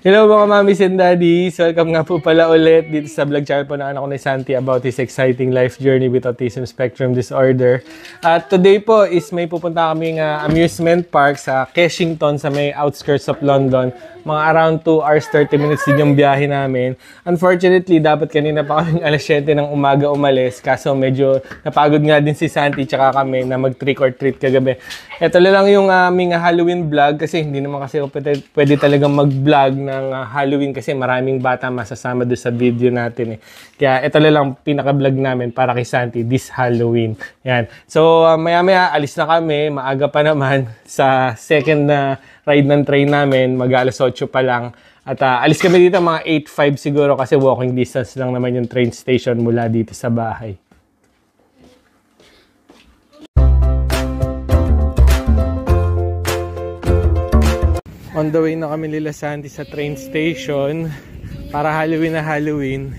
Hello mga mommies and daddies! Welcome nga po pala ulit dito sa vlog channel po ng anak ko ni Santi about his exciting life journey with autism spectrum disorder. At today po is may pupunta kaming amusement park sa Kensington sa may outskirts of London. Mga around 2 hours 30 minutes din yung biyahe namin. Unfortunately, dapat kanina pa kaming alas 7 ng umaga umalis. Kaso medyo napagod nga din si Santi tsaka kami na mag-trick or treat kagabi. Ito lang yung aming Halloween vlog kasi hindi naman kasi pwede talagang mag-vlog ng Halloween kasi maraming bata masasama doon sa video natin eh. Kaya ito lang pinaka-vlog namin para kay Santi this Halloween. Yan. So maya-maya alis na kami, maaga pa naman sa second na ride ng train namin, mag-alas 8 pa lang. At alis kami dito mga 8:05 siguro kasi walking distance lang naman yung train station mula dito sa bahay. On the way na kami nila Santi sa train station para Halloween na Halloween.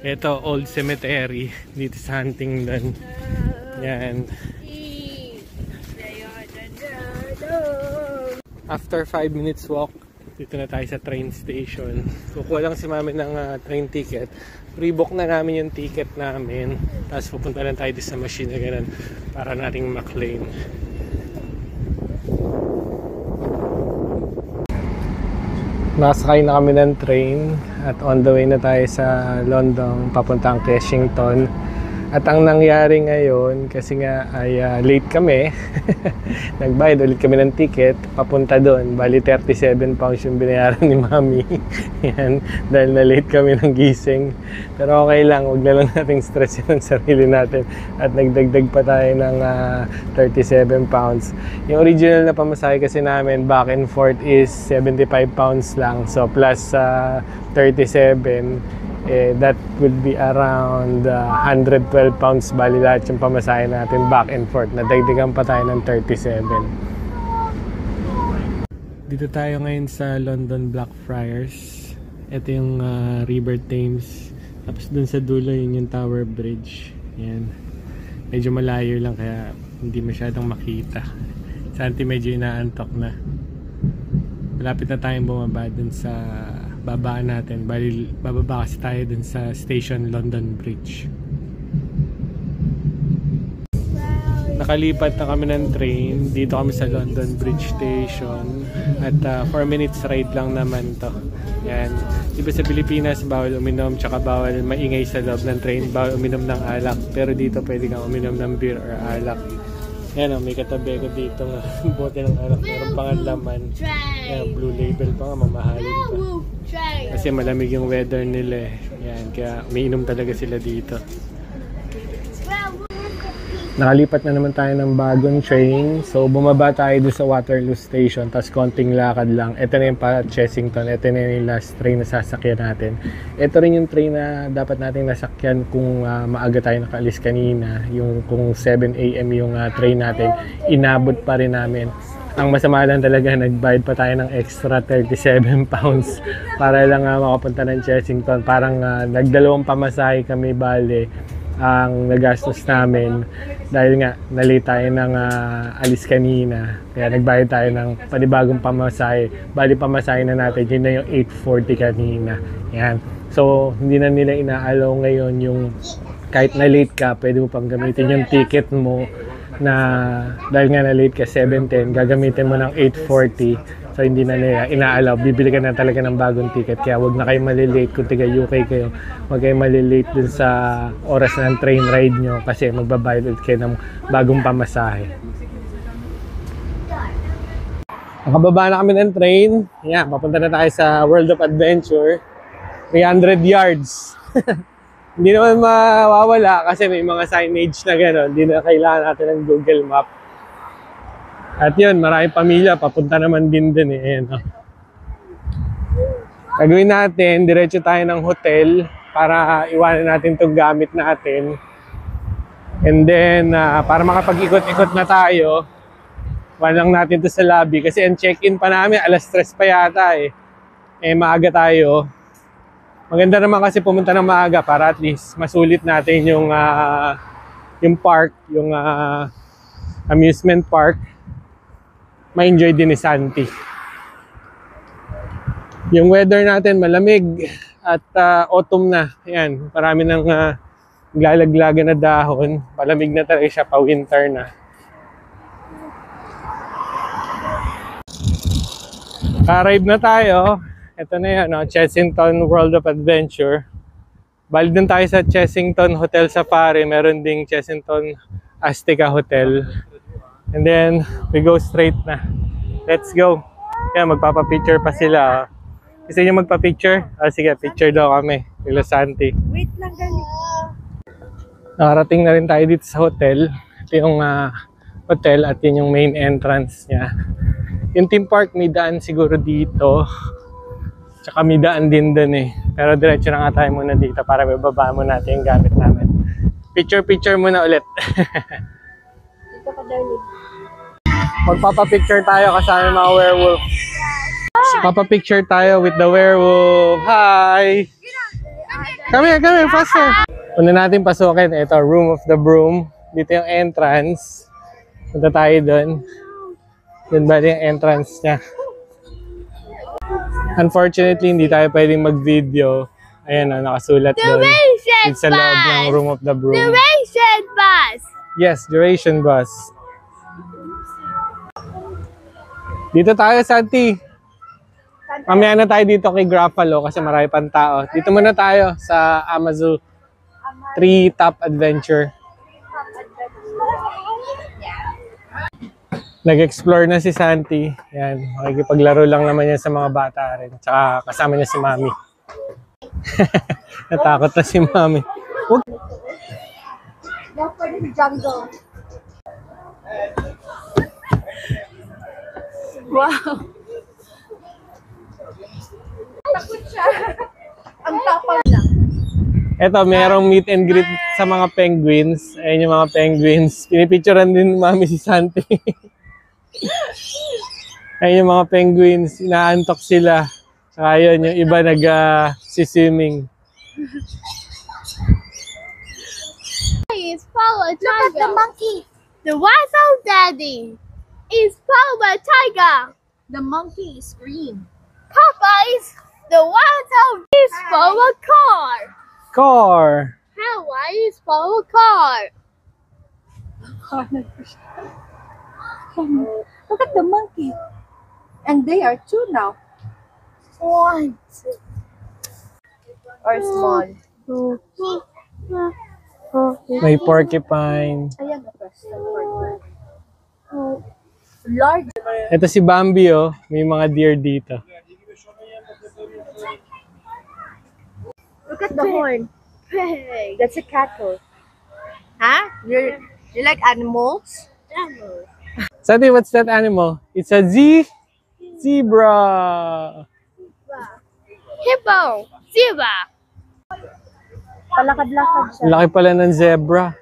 Ito, Old Cemetery dito sa Huntingdon. Yan. After 5 minutes walk, dito na tayo sa train station. Kukuha lang si mami ng train ticket. Pre-book na namin yung ticket namin. Tapos pupunta lang tayo sa machine na ganun para nating ma-claim. Nakasakay na kami ng train at on the way na tayo sa London papuntang Kensington. At ang nangyari ngayon, kasi nga ay late kami, nagbayad ulit kami ng ticket, papunta doon. Bali 37 pounds yung binayaran ni Mami. Yan, dahil na late kami ng gising. Pero okay lang, huwag na lang nating stressin ang sarili natin. At nagdagdag pa tayo ng 37 pounds. Yung original na pamasahe kasi namin, back and forth is 75 pounds lang. So plus 37, that would be around 112 pounds bali lahat yung pamasahe natin back and forth. Nadagdagan pa tayo ng 37. Dito tayo ngayon sa London Blackfriars. Ito yung River Thames. Tapos dun sa dulo yun yung Tower Bridge. Yan. Medyo malayo lang kaya hindi masyadong makita. Santi medyo inaantok na. Malapit na tayong bumaba dun sa babaan natin. Bali, bababa kasi tayo dun sa station London Bridge. Nakalipat na kami ng train. Dito kami sa London Bridge Station. At 4 minutes ride lang naman to. Yan. Diba sa Pilipinas, bawal uminom tsaka bawal maingay sa loob ng train. Bawal uminom ng alak. Pero dito pwede kang uminom ng beer or alak. Yan o, may katabi ko dito nga. Bote ng alak. Meron pang laman. Yan, blue label pa nga, mamahalin pa. Kasi malamig yung weather nila eh. Yan, kaya umiinom talaga sila dito. Nakalipat na naman tayo ng bagong train. So bumaba tayo doon sa Waterloo Station. Tapos konting lakad lang. Ito na yung para Kensington. Ito na yung last train na sasakyan natin. Ito rin yung train na dapat nating nasakyan kung maaga tayo nakaalis kanina. Yung kung 7 AM yung train natin. Inabot pa rin namin. Ang masama lang talaga, nagbayad pa tayo ng extra 37 pounds para lang makapunta ng Kensington. Parang nagdalawang pamasahe kami bale ang nagastos namin dahil nga nalate tayo ng alis kanina. Kaya nagbayad tayo ng panibagong pamasahe. Bali pamasahe na natin, yun na yung 840 kanina. Yan. So hindi na nila inaalaw ngayon yung kahit na late ka, pwede mo pang gamitin yung ticket mo na dahil nga na late ka 7:10, gagamitin mo ng 8:40. So hindi na nila inaalaw, bibili ka na talaga ng bagong ticket. Kaya wag na kayo malilate kung taga UK kayo. Wag kayo malilate dun sa oras ng train ride nyo kasi magbabayad ulit kayo ng bagong pamasahe. Nakababa na kami ng train. Yan, papunta na tayo sa World of Adventure. 300 yards. Hindi naman mawawala kasi may mga signage na gano'n. Hindi na kailangan natin ng Google Map. At yun, maraming pamilya. Papunta naman din eh. Ayan, oh. Gagawin natin, diretso tayo ng hotel para iwanan natin itong gamit natin. And then, para makapag-ikot-ikot na tayo, iwanan lang natin ito sa lobby. Kasi ang check-in pa namin, alas 3 pa yata eh. Eh, maaga tayo. Maganda naman kasi pumunta ng maaga para at least masulit natin yung park, yung amusement park. Ma-enjoy din ni Santi. Yung weather natin malamig at autumn na. Ayan, marami ng lalaglagan na dahon. Malamig na talaga siya, pa-winter na. Arrive na tayo. Ito na yan, Chessington World of Adventure. Bali dun tayo sa Chessington Hotel Safari. Meron ding Chessington Azteca Hotel. And then, we go straight na. Let's go. Kaya magpapapicture pa sila. Gusto niyo magpa-picture? Sige, picture daw kami. Kila Santi. Wait lang, galing. Nakarating na rin tayo dito sa hotel. Ito yung hotel at yun yung main entrance niya. Yung theme park, may daan siguro dito. Tsaka may daan din dun eh. Pero diretso na nga tayo muna dito para mababa mo natin yung gamit namin. Picture muna ulit. Dito ka, darling. Magpapapicture tayo kasama yung mga werewolf. Papapicture tayo with the werewolf. Hi! Come here, faster! Una natin pasukin, ito, Room of the Broom. Dito yung entrance. Punta tayo doon. Doon ba yung entrance niya? Unfortunately, hindi tayo pwedeng mag-video. Ayan o, nakasulat doon. It's sa loob ng Room of the Broom. Duration bus! Yes, duration bus. Dito tayo, Santi. Mamaya na tayo dito kay Gruffalo kasi marami pang tao. Dito muna tayo sa Amazon Tree Top Adventure. Nag-explore na si Santi. Yan, makikipaglaro lang naman yan sa mga bata rin. Tsaka kasama niya si Mami. Natakot na si Mami. Now for the jungle. Wow! Takot siya. Ang tapang lang. Eto, merong meet and greet sa mga penguins. Ayun yung mga penguins. Pinipicturean din ni Mami si Santi. Ayun yung mga penguins. Inaantok sila. Saka yun, yung iba nag-swimming. Is follow tiger. Look at the monkey. The wise old daddy is follow a tiger. The monkey is green. Papa is the wise old is follow a car. Car. Hawaii is follow a car. Look at the monkey. And they are two now. One, two. Or small. May porcupine. Ayan, large. Ito si Bambi, oh. May mga deer dito. Look at the horn. That's a cattle. Huh? You like animals? Animals. Santi, what's that animal? It's a zebra. Hippo. Zebra. Palakad-lakad siya. Laki pala ng zebra.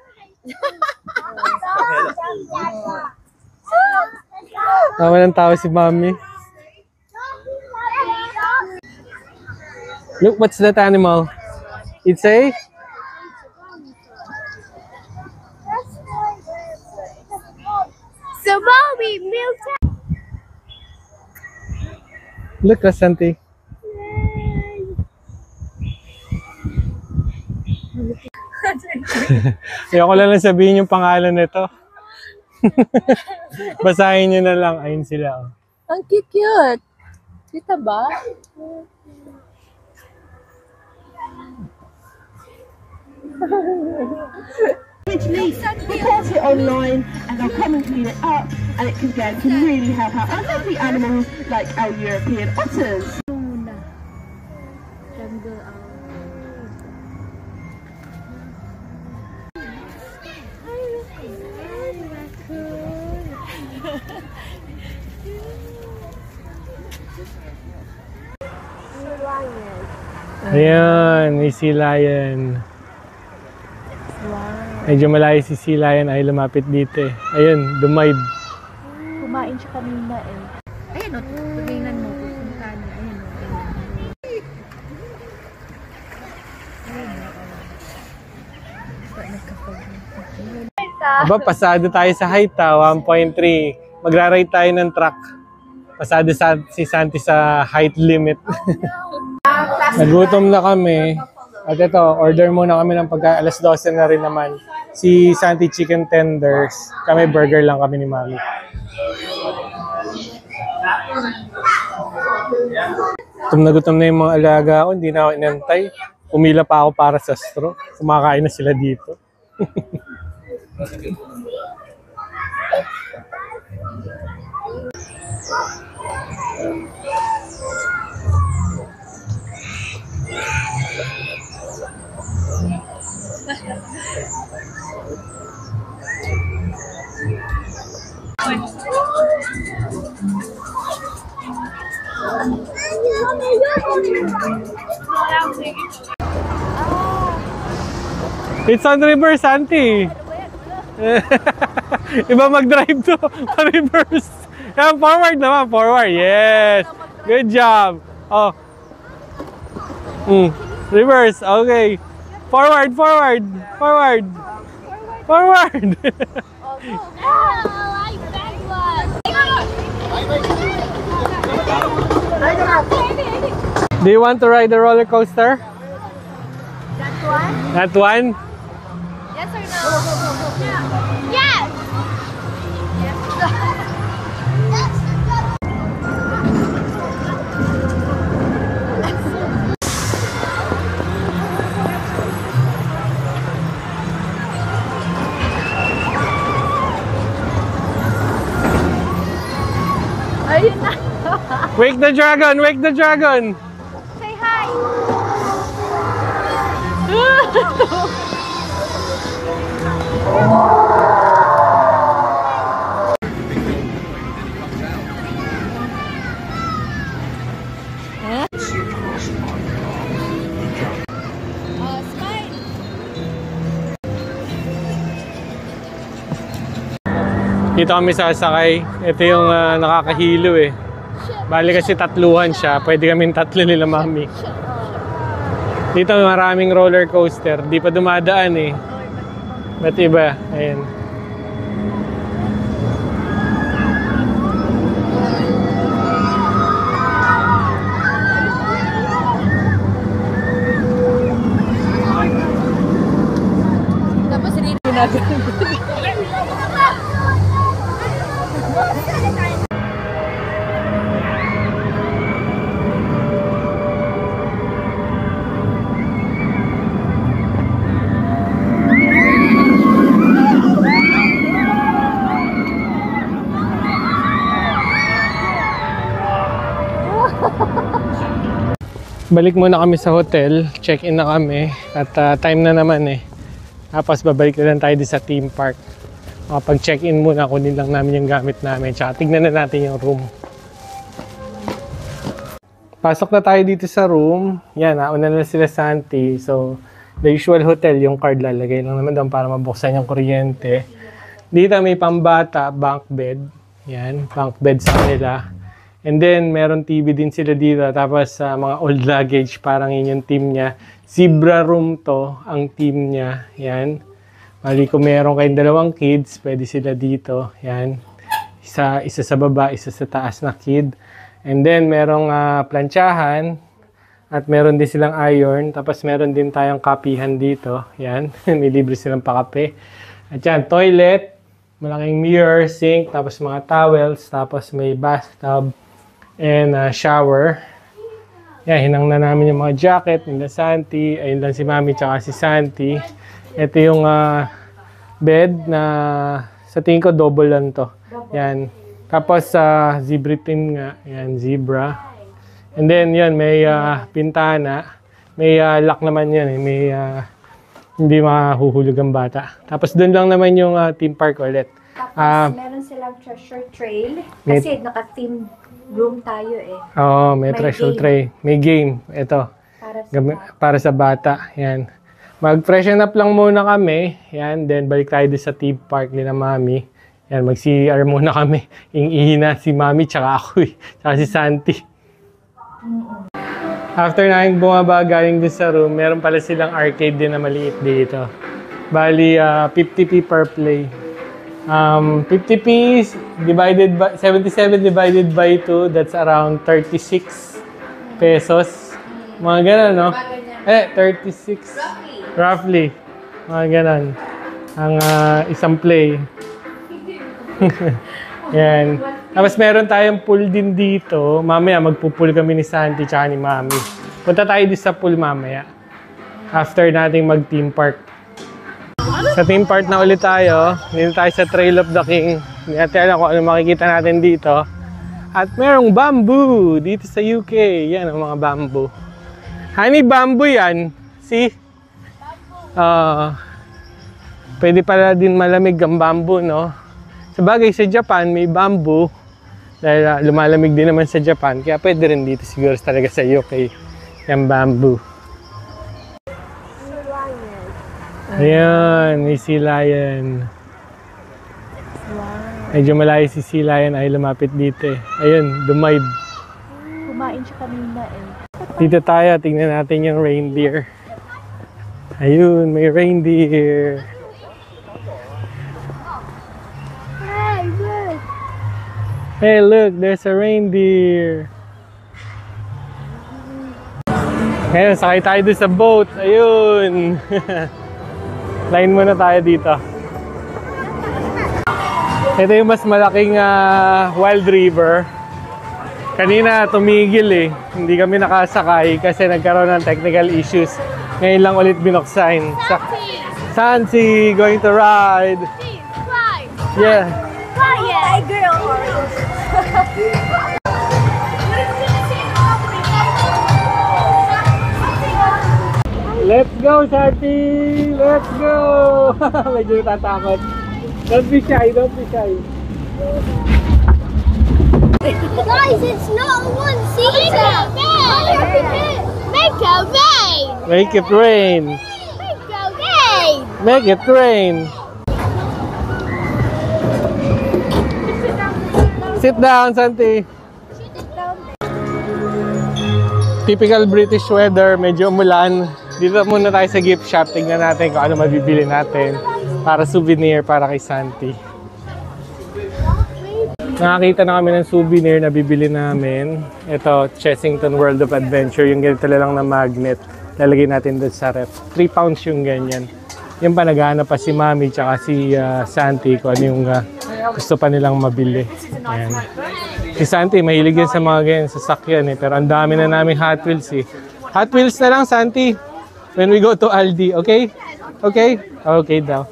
Tama ng tao si Mami. Look, what's that animal? It's a... Sabawi milk. Look, Santi. Ayoko lang sabihin yung pangalan nito. Basahin nyo na lang. Ayun sila. Oh. Ang cute. Kita ba? Report it online and they'll come and clean it up, and it can really help out unhappy animals like our European otters. Ayan, may sea lion. Medyo malayo si sea lion ay lumapit dito eh. Ayun, dumaid. Kumain siya kanina eh. Ayun o, tingnan mo kung kano. Ayun o. Aba, pasado tayo sa height 1.3. Magra-ride tayo ng truck. Pasado si Santi sa height limit. Nagutom na kami. At ito, order muna kami ng pagkain. Alas 12 na rin naman. Si Santi chicken tenders. Kami burger lang kami ni Mami. Gutom na yung mga alaga ko. Hindi na ako inantay. Umila pa ako para sa straw. Kumakain na sila dito. It's on river, Santi. Iba mag-drive to. Pa-reverse. Yan, forward naman. Forward. Yes. Good job. Oh. Reverse. Okay. Forward, forward. Forward. Forward. Do you want to ride the roller coaster? That one? That one? Yes or no? Yes! Ayun na! Wake the dragon! Wake the dragon! Say hi! Dito kami sasakay. Ito yung nakakahilo eh. Bali kasi tatluhan siya. Pwede kaming tatlo nila Mami. Dito maraming roller coaster. Di pa dumadaan eh. Ba't iba? Ayan. Tapos rin ginagano. Balik muna kami sa hotel. Check-in na kami. At time na naman eh. Tapos babalik na lang tayo sa theme park. Pag-check-in muna, kunin lang namin yung gamit namin. Tsaka tignan na natin yung room. Pasok na tayo dito sa room. Yan, nauna na sila Santi. So, the usual hotel, yung card lalagay lang naman doon para mabuksan yung kuryente. Dito may pambata, bunk bed. Yan, bunk bed sa kanila. And then, meron TV din sila dito. Tapos, mga old luggage, parang yun yung team niya. Zebra room to, ang team niya. Yan. Bali, kung meron kayong dalawang kids, pwede sila dito. Yan. Isa sa baba, isa sa taas na kid. And then, merong plantsahan. At meron din silang iron. Tapos, meron din tayong kapihan dito. Yan. May libre silang pakape. At yan, toilet. Malaking mirror, sink. Tapos, mga towels. Tapos, may bathtub. And shower. Yan, hinang na namin yung mga jacket nila Santi. Ayun lang si Mami tsaka si Santi. Ito yung bed na sa tingin ko double lang to. Yan. Tapos zebra team nga. Yan, zebra. And then yan, may pintana. May lock naman yan. May hindi mahuhulog ang bata. Tapos doon lang naman yung theme park ulit. Tapos meron silang treasure trail. Kasi naka-theme room tayo eh. Oo, may treasure tray. May game. Ito. Para sa bata. Yan. Mag-freshen up lang muna kami. Yan. Then, balik tayo sa theme park nila Mami. Yan. Mag-CR muna kami. Ihina si Mami tsaka ako eh. Tsaka si Santi. After namin bumaba galing din sa room, meron pala silang arcade din na maliit dito. Bali, 50p per play. 50p divided by 77 divided by 2, that's around 36 pesos. Mga ganun, no? 36. Roughly. Mga ganun. Ang isang play. Yan. Tapos meron tayong pool din dito. Mamaya magpo-pool kami ni Santi tsaka ni Mami. Punta tayo dito sa pool mamaya. After nating mag-theme park. Sa theme park na ulit tayo. Dito tayo sa Trail of the King. Hindi natin alam kung ano makikita natin dito. At merong bamboo dito sa UK. Yan ang mga bamboo. Honey bamboo yan. See? Pwede pala din malamig ang bamboo, no? Sabagay sa Japan may bamboo. Dahil lumalamig din naman sa Japan. Kaya pwede rin dito siguro talaga sa UK. Yung bamboo. Ayan, may sea lion. Medyo malayo si sea lion ay lumapit dito eh. Ayun, dumayb. Kumain siya kanina eh. Dito tayo, tingnan natin yung reindeer. Ayun, may reindeer. Hey, look, there's a reindeer. Ngayon, sakay tayo doon sa boat. Ayun. Line muna tayo dito. Ito yung mas malaking wild river. Kanina tumigil eh. Hindi kami nakasakay kasi nagkaroon ng technical issues. Ngayon lang ulit binuksan. Santi, going to ride. Yeah. Hi, girl. Let's go, Santi! Let's go! Medyo natatakot. Don't be shy, don't be shy. Guys, it's not one season. Make a rain. Make it rain. Make a rain. Make it rain. Sit down, Santi. Typical British weather, medyo umulan. Dito muna tayo sa gift shop. Tingnan natin kung ano mabibili natin para souvenir para kay Santi. Nakakita na kami ng souvenir na bibili namin. Ito, Chessington World of Adventure. Yung ganito lang na magnet. Lalagay natin doon sa ref. 3 pounds yung ganyan. Yung pa naghahanap pa si Mami tsaka si Santi kung ano yung gusto pa nilang mabili. Ayan. Si Santi, mahilig yan sa mga ganyan, sasakyan eh. Pero ang dami na namin Hot Wheels eh. Hot Wheels na lang, Santi. When we go to Aldi, okay? Okay? Okay daw.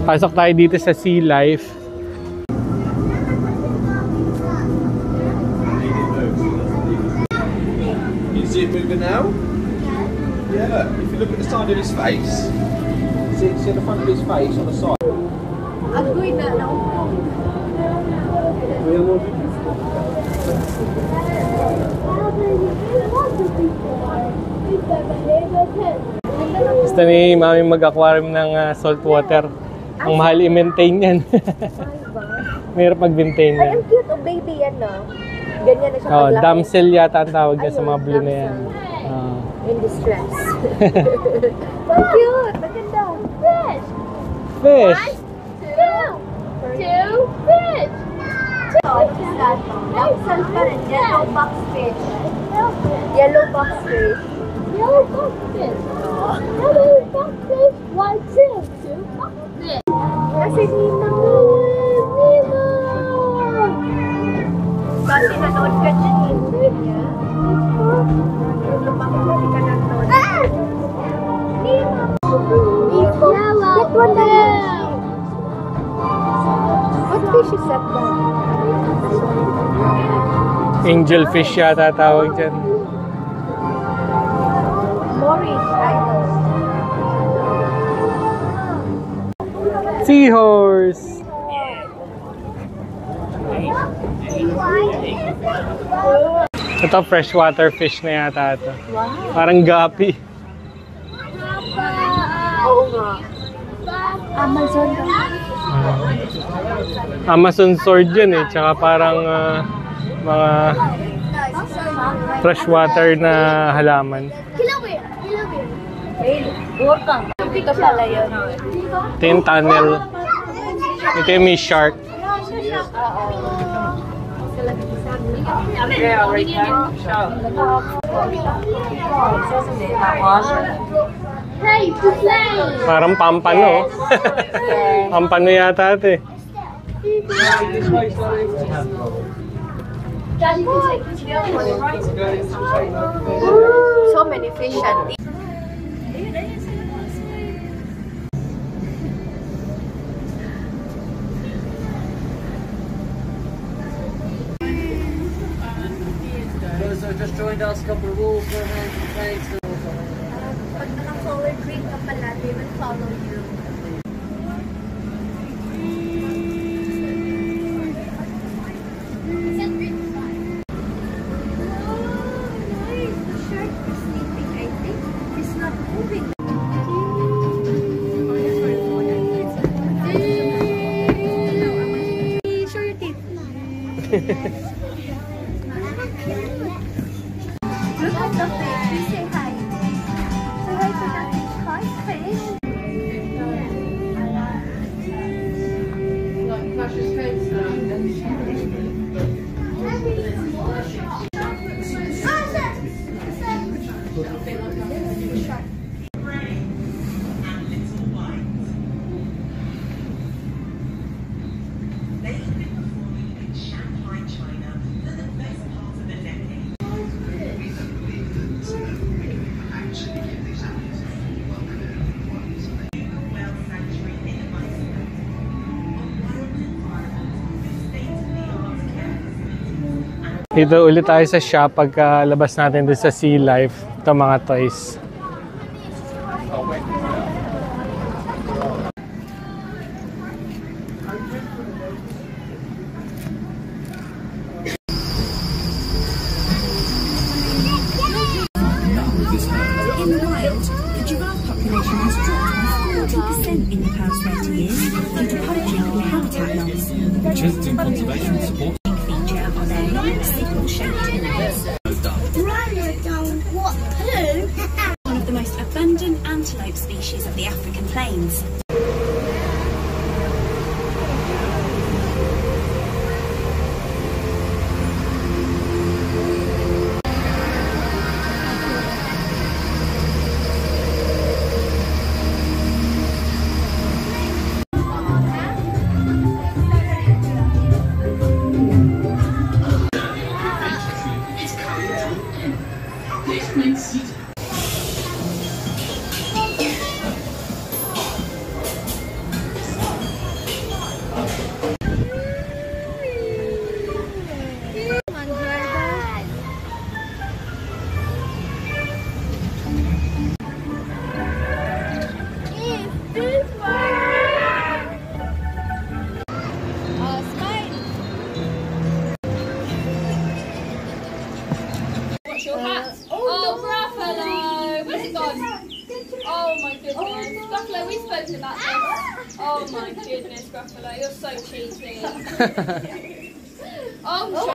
Pasok tayo dito sa Sea Life. You see it moving now? Yeah, if you look at the side of his face, see the front of his face on the side. Agoy na lang. Gusto ni Mami mag-aquarium ng salt water. Ang mahal i-maintain yan. Mahirap mag-maintain Ay, yan. ang cute of baby yan, no? Ganyan na siya Oh, paglaki. damsel yata ang tawag dyan sa mga blue na yan. In distress. So cute! Maganda. Fish. Fish! Two fish. What is that? Damsel pa rin. Yellow box fish. Yellow box fish. Yellow boxfish. Yellow boxfish. One, two boxfish. Kasi Nemo. Nemo. Kasi nanood ka dyan niya. Lumaki ka nanood. Nemo. That one there. What fish is that one? Angel fish yata tawag dyan. Moorish, I know. Seahorse! Ito freshwater fish na yata ito. Parang gapi. Oo nga. Amazon. Amazon sword yun eh. Tsaka parang mga freshwater na halaman. Kilawin. Hey, work Ito pala yun. Ito yung tunnel. Ito yung may shark. Hey, to play! Parang pampano. Pampano yata ito eh. So many fish at So just joined us, couple of rules, thanks. pag naka-forward green ka pala, they will follow you. Look at the fish. You say hi. Say hi to the fish. Hi, fish. Dito ulit tayo sa shop pagkalabas natin dito sa Sea Life. Ito mga toys. In the wild, the giraffe population has dropped by 40% in the past 30 years due to poaching and habitat loss. Visiting conservation support. Feature on their long sickle-shaped ears. One of the most abundant antelope species of the African plains. Oh, Gruffalo! Where's it gone? Oh my goodness. Gruffalo, we've spoken about this. Oh my goodness, Gruffalo, you're so cheeky. Oh,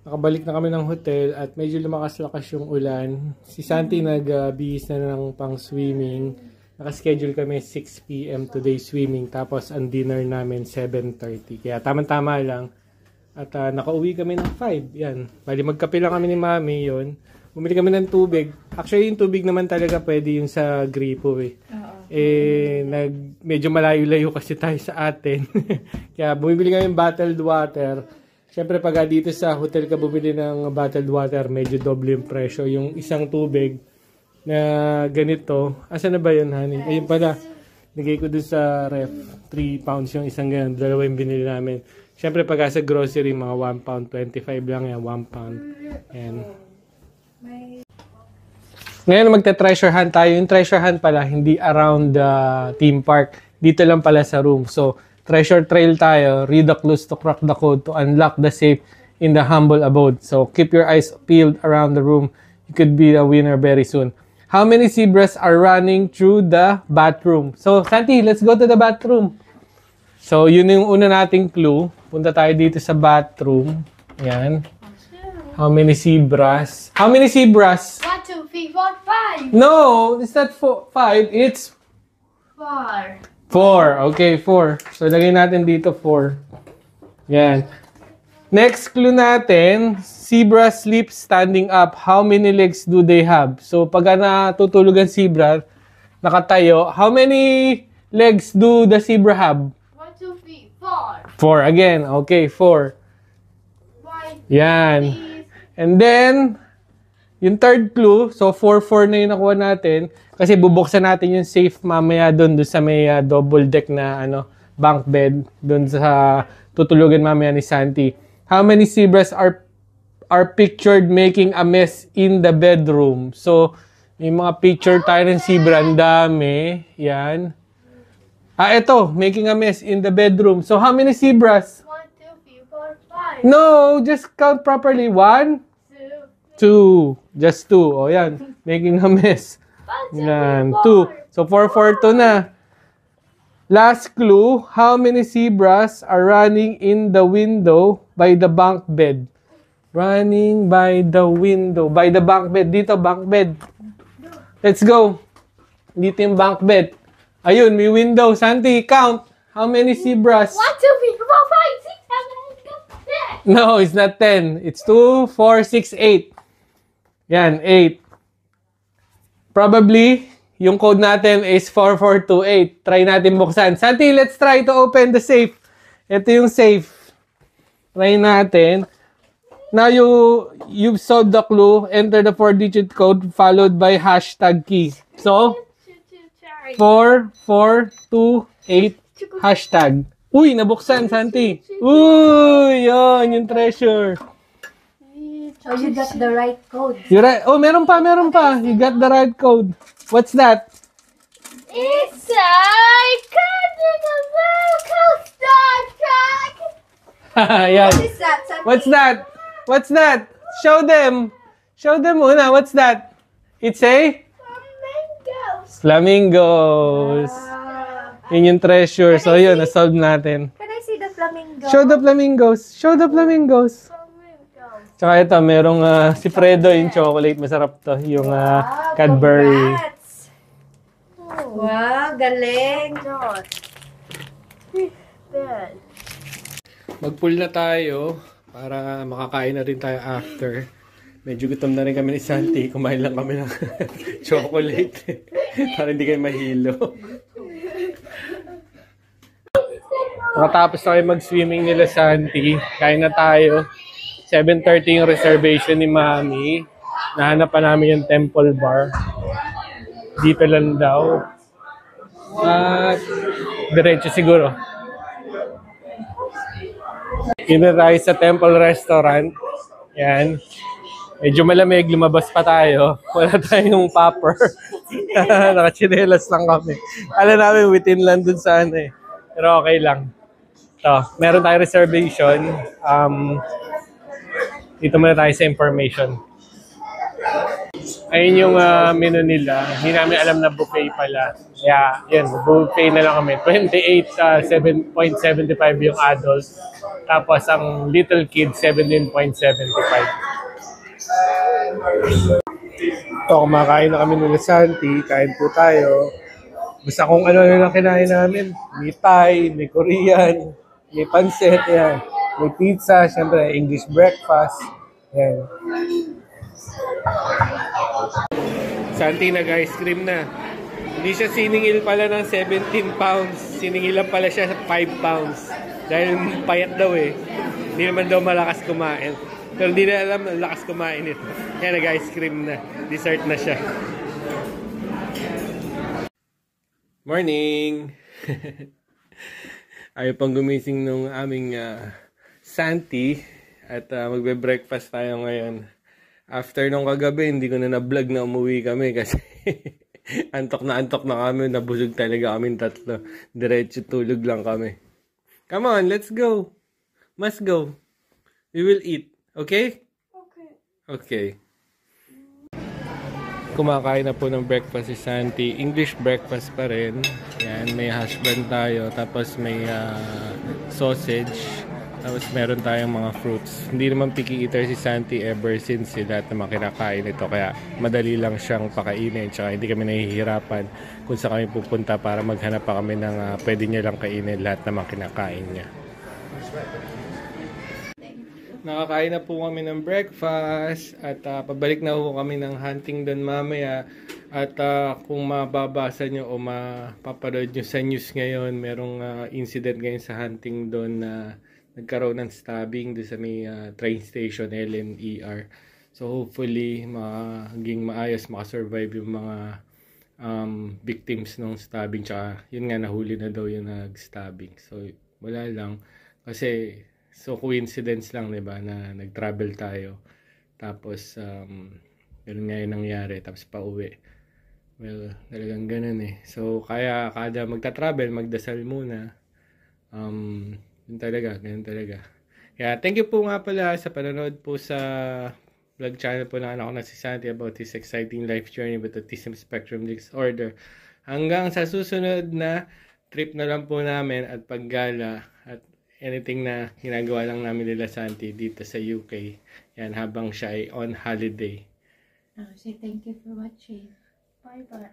Nakabalik na kami ng hotel at medyo lumakas-lakas yung ulan. Si Santi nag-bihis na ng pang swimming. Nakaschedule kami 6 PM today swimming. Tapos ang dinner namin 7:30. Kaya tama-tama lang. At nakauwi kami ng 5. Yan. Bali magkape lang kami ni Mami yun. Bumili kami ng tubig. Actually yung tubig naman talaga pwede yung sa gripo eh. Medyo malayo-layo kasi tayo sa atin. Kaya bumibili kami ng bottled water. Siyempre pag dito sa hotel ka bumili ng bottled water, medyo doble yung presyo. Yung isang tubig na ganito. Asan na ba yun, honey? Ayun pala. Nagay ko dun sa ref. 3 pounds yung isang ganyan. Dalawa yung binili namin. Siyempre pag sa grocery, mga 1 pound. 25 lang yan. 1 pound. Ayan. Ngayon magte-treasure hunt tayo. Yung treasure hunt pala, hindi around the theme park. Dito lang pala sa room. So, treasure trail tayo. Read the clues to crack the code to unlock the safe in the humble abode. So, keep your eyes peeled around the room. You could be the winner very soon. How many zebras are running through the bathroom? So, Santi, let's go to the bathroom. So, yun yung una nating clue. Punta tayo dito sa bathroom. Ayan. How many zebras? How many zebras? 1, 2, 3, 4, 5. No, it's not 5. It's 4. Okay, 4. So, lagay natin dito 4. Yan. Next clue natin, zebra sleeps standing up. How many legs do they have? So, pag natutulog ang zebra, nakatayo, how many legs do the zebra have? 1, 2, 3, 4. 4 again. Okay, 4. Yan. And then, yung third clue, so 4-4 na yung nakuha natin. Kasi bubuksan natin yung safe mamaya doon sa may double deck na bunk bed doon sa tutulugan mamaya ni Santi. How many zebras are pictured making a mess in the bedroom? So, may mga picture tayo ng zebra. Ang dami. Yan. Ito. Making a mess in the bedroom. So, how many zebras? 1, 2, 3, 4, 5. No, just count properly. 1, 2. Just 2. O, yan. Making a mess. Yan. 2. So, 4-4-2 na. Last clue. How many zebras are running in the window by the bunk bed? Running by the window. By the bunk bed. Dito, bunk bed. Let's go. Dito yung bunk bed. Ayun, may window. Santi, count. How many zebras? 1, 2, 3, 4, 5, 6, 7, 8, 9, 10. No, it's not 10. It's 2, 4, 6, 8. Yan, 8. Probably, yung code natin is 4428. Try natin buksan. Santi, let's try to open the safe. Ito yung safe. Try natin. Now, you've solved the clue. Enter the 4-digit code followed by hashtag key. So, 4428 hashtag. Uy, nabuksan, Santi. Uy, yun, yung treasure. So you got the right code. You're right. Oh, meron pa. You got the right code. What's that? It's a coaster track. Yan. What is that? What's that? Show them muna. What's that? It's a flamingos. Yun yung treasure. So yun, na-solve natin. Can I see the flamingo? Show the flamingos. Tsaka ito, merong si Fredo, yung chocolate. Masarap to. Yung Cadbury. Congrats. Wow, galing. Mag-pool na tayo para makakain na rin tayo after. Medyo gutom na rin kami ni Santi. Kumain lang kami ng chocolate para hindi kayo mahilo. Matapos na kayo mag-swimming nila Santi. Kain na tayo. 7:30 yung reservation ni Mami. Nahanap pa namin yung Temple Bar. Dito lang daw. At diretso siguro. Ina tayo sa Temple Restaurant. Yan. Medyo malamig, lumabas pa tayo. Wala tayong popper. Nakachinelas lang kami. Alam namin, within lang dun sa ano eh. Pero okay lang. Ito, meron tayong reservation. Dito muna tayo sa information. Ayun yung menu nila. Hindi namin alam na buffet pala. Kaya, yan, buffet na lang kami. 7.75 yung adult. Tapos, ang little kid, 17.75. Ito, kumakain na kami nila Santi. Kain po tayo. Basta kung ano na lang kinain namin. May Thai, may Korean, may pancit, yan. May pizza, syempre, English breakfast. Yan. Santi, nag-ice cream na. Hindi siya siningil pala ng 17 pounds. Siningilan pala siya sa 5 pounds. Dahil payat daw eh. Hindi naman daw malakas kumain. Pero hindi na alam na lakas kumain ito. Kaya nag-ice cream na. Dessert na siya. Morning! Ayaw pang gumising nung aming Santi. At magbe-breakfast tayo ngayon. After nung kagabi, hindi ko na na-vlog na umuwi kami kasi antok na kami. Nabusog talaga kami tatlo. Diretso tulog lang kami. Come on, let's go. Must go. We will eat. Okay? Okay. Kumakain na po ng breakfast si Santi. English breakfast pa rin. Yan, may hash brown tayo. Tapos may sausage. Tapos meron tayong mga fruits. Hindi naman picky eater si Santi ever since lahat naman kinakain ito. Kaya madali lang siyang pakainin. Tsaka hindi kami nahihirapan kung saan kami pupunta para maghanap pa kami ng pwede niya lang kainin lahat naman kinakain niya. Nakakain na po kami ng breakfast at pabalik na po kami ng hunting doon mamaya. At kung mababasa nyo o mapapanood nyo sa news ngayon, merong incident ngayon sa hunting doon na nagkaroon ng stabbing doon sa may train station, LNER. So hopefully maging maayos, makasurvive yung mga victims ng stabbing. Tsaka yun nga, nahuli na daw yung nag-stabbing. So wala lang. Kasi so coincidence lang, diba, na nag-travel tayo. Tapos ganun nga yung nangyari. Tapos pauwi. Well, talagang ganun eh. So kaya kada magta-travel, magdasal muna. Yun talaga, ganun talaga. Kaya thank you po nga pala sa panonood po sa vlog channel po ng anak ko na si Santi about his exciting life journey with autism spectrum disorder. Hanggang sa susunod na trip na lang po namin at paggala at anything na ginagawa lang namin nila Santi dito sa UK. Yan, habang siya ay on holiday. Say thank you for watching. Bye-bye.